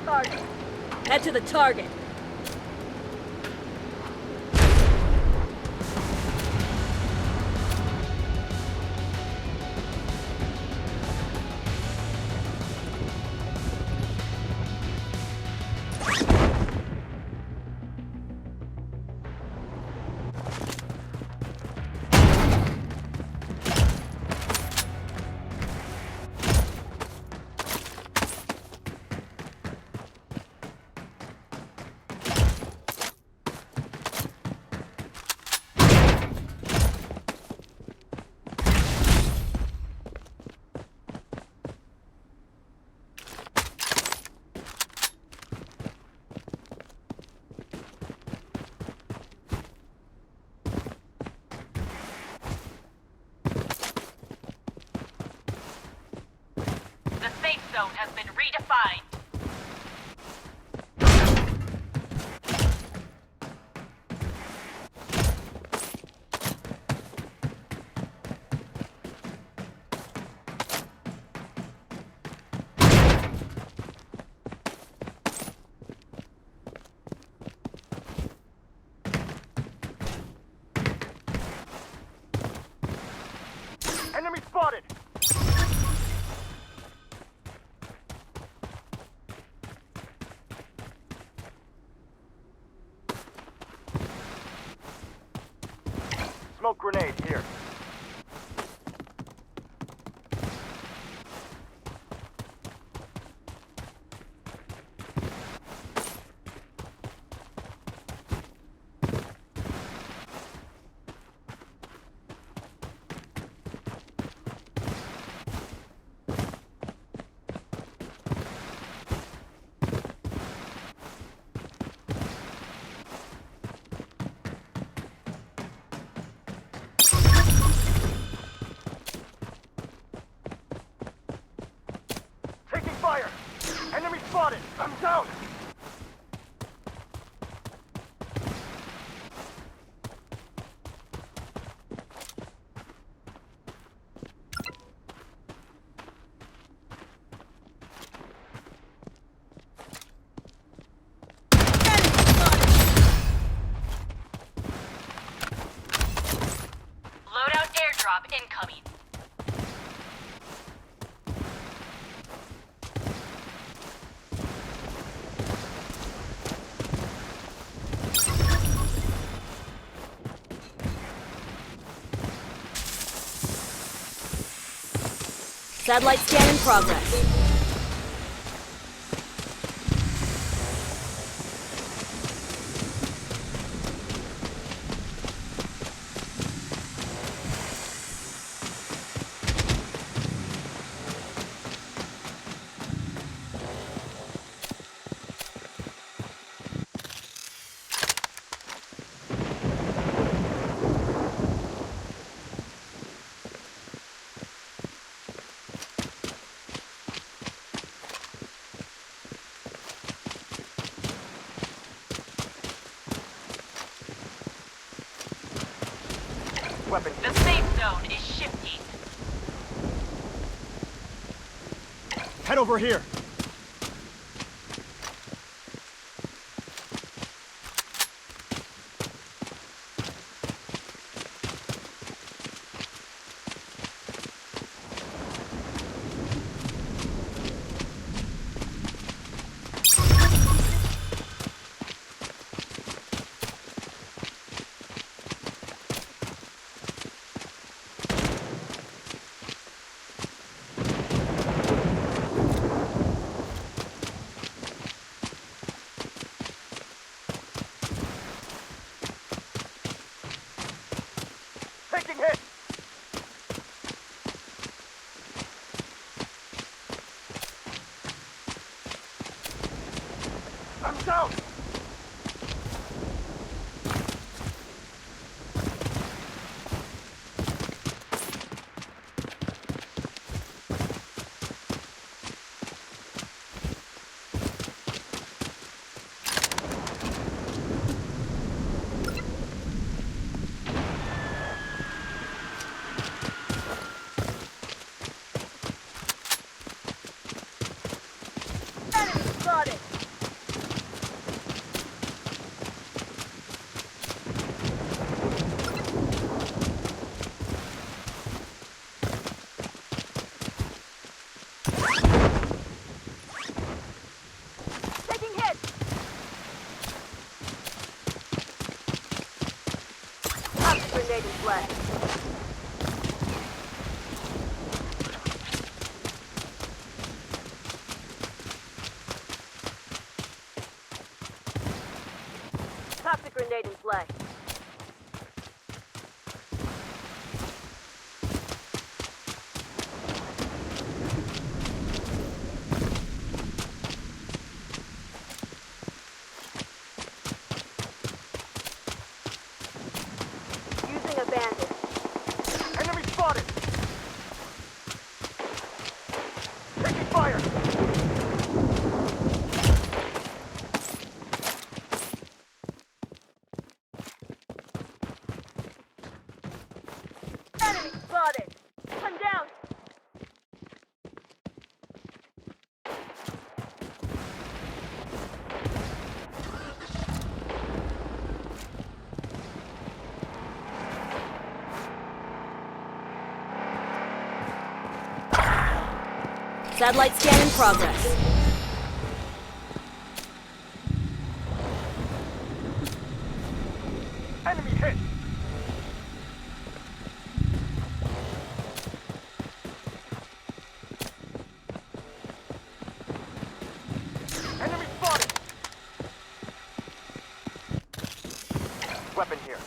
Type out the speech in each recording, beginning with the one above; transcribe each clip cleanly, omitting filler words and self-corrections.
target. Head to the target. The safe zone has been redefined. Enemy spotted! Smoke grenade here. Taking fire! Enemy spotted! I'm down! Loadout airdrop incoming. Satellite scan in progress. Weapon. The safe zone is shifting. Head over here. Taking hit! I'm down! Enemy spotted. grenade in play. Using a bandit. Enemy spotted! Taking fire! Enemy spotted! I'm down! Satellite scan in progress. Enemy hit! Enemy spotted! Weapon here.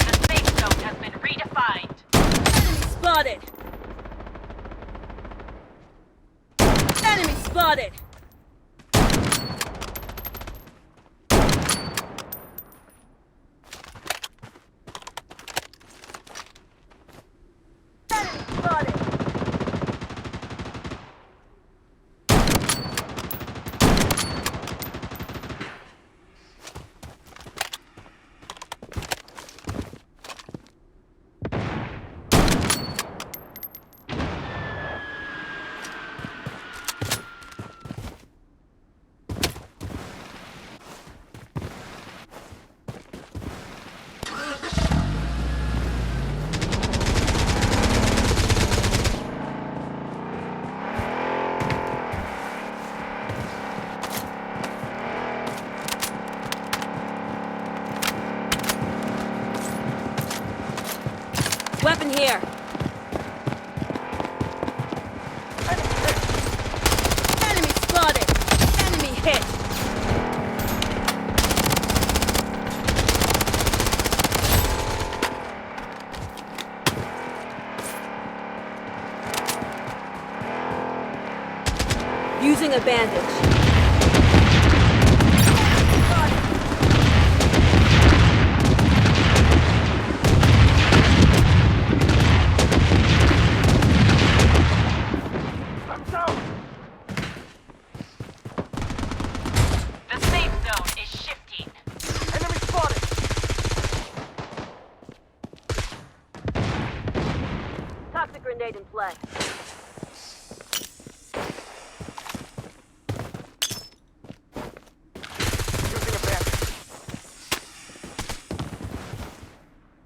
The safe zone has been redefined. Enemy spotted! Enemy spotted! Enemy spotted! Weapon here! Enemy hit! Enemy spotted! Enemy hit! Using a bandage. I'm down! The safe zone is shifting. Enemy spotted! Toxic grenade in play. Using a bandit.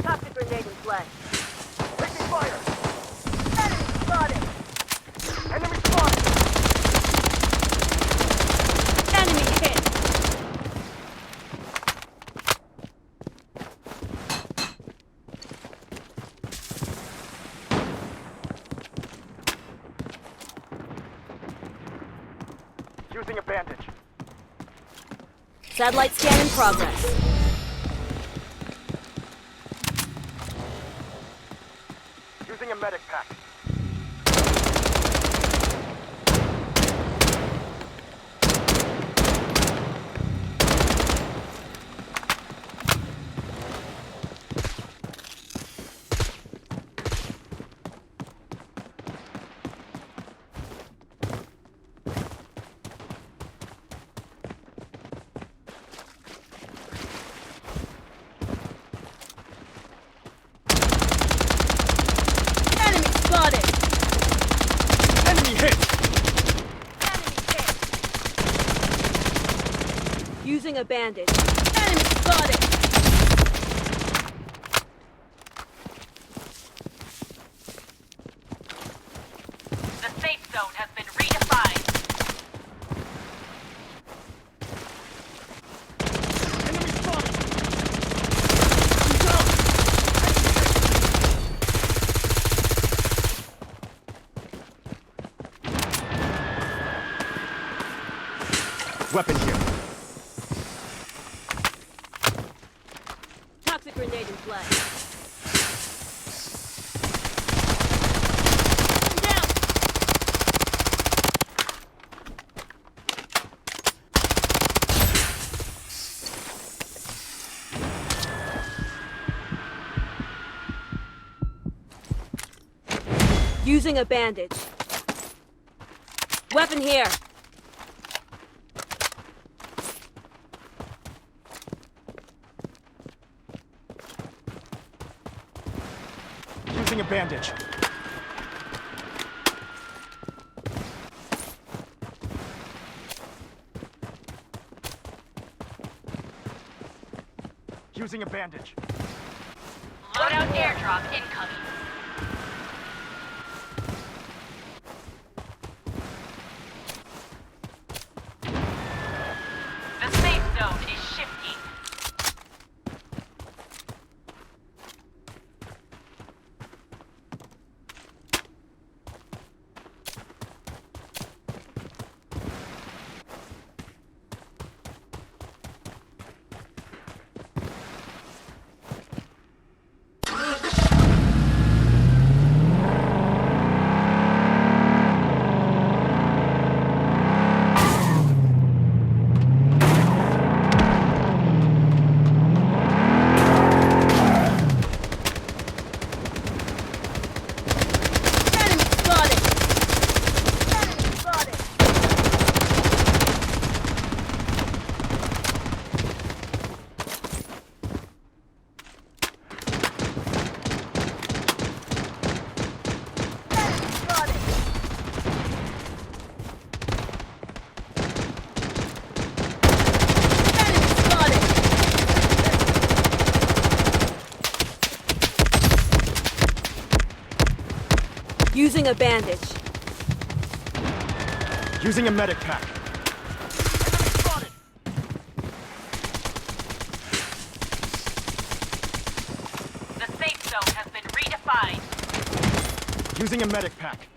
Toxic grenade in play. Taking fire! Enemy spotted! Enemy spotted! Enemy hit! Using a bandage. Satellite scan in progress. Using a medic pack. Enemy spotted! Enemy hit! Enemy hit! Using a bandage. Enemy spotted! The safe zone has been redefined. Weapon here. Toxic grenade in play. Down. Using a bandage. Weapon here. Using a bandage. Using a bandage. Loadout airdrop incoming. The safe zone is shifting. Enemy spotted. Enemy spotted. Enemy spotted. Enemy spotted. Using a bandage. Using a medic pack. Enemy spotted. The safe zone has been redefined. Using a medic pack.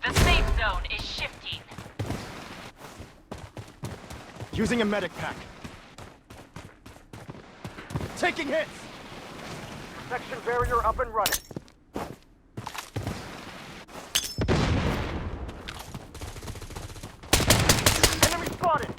The safe zone is shifting. Using a medic pack. Taking hits! Protection barrier up and running. Enemy spotted!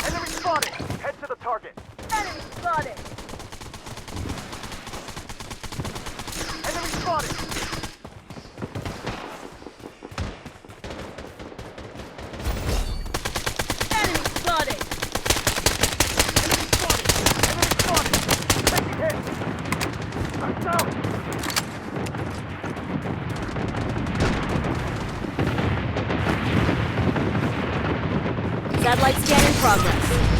Enemy spotted! Head to the target. Enemy spotted. Enemy spotted! Enemy spotted. Enemy spotted! Taking hits! I'm down! Satellite scan in progress.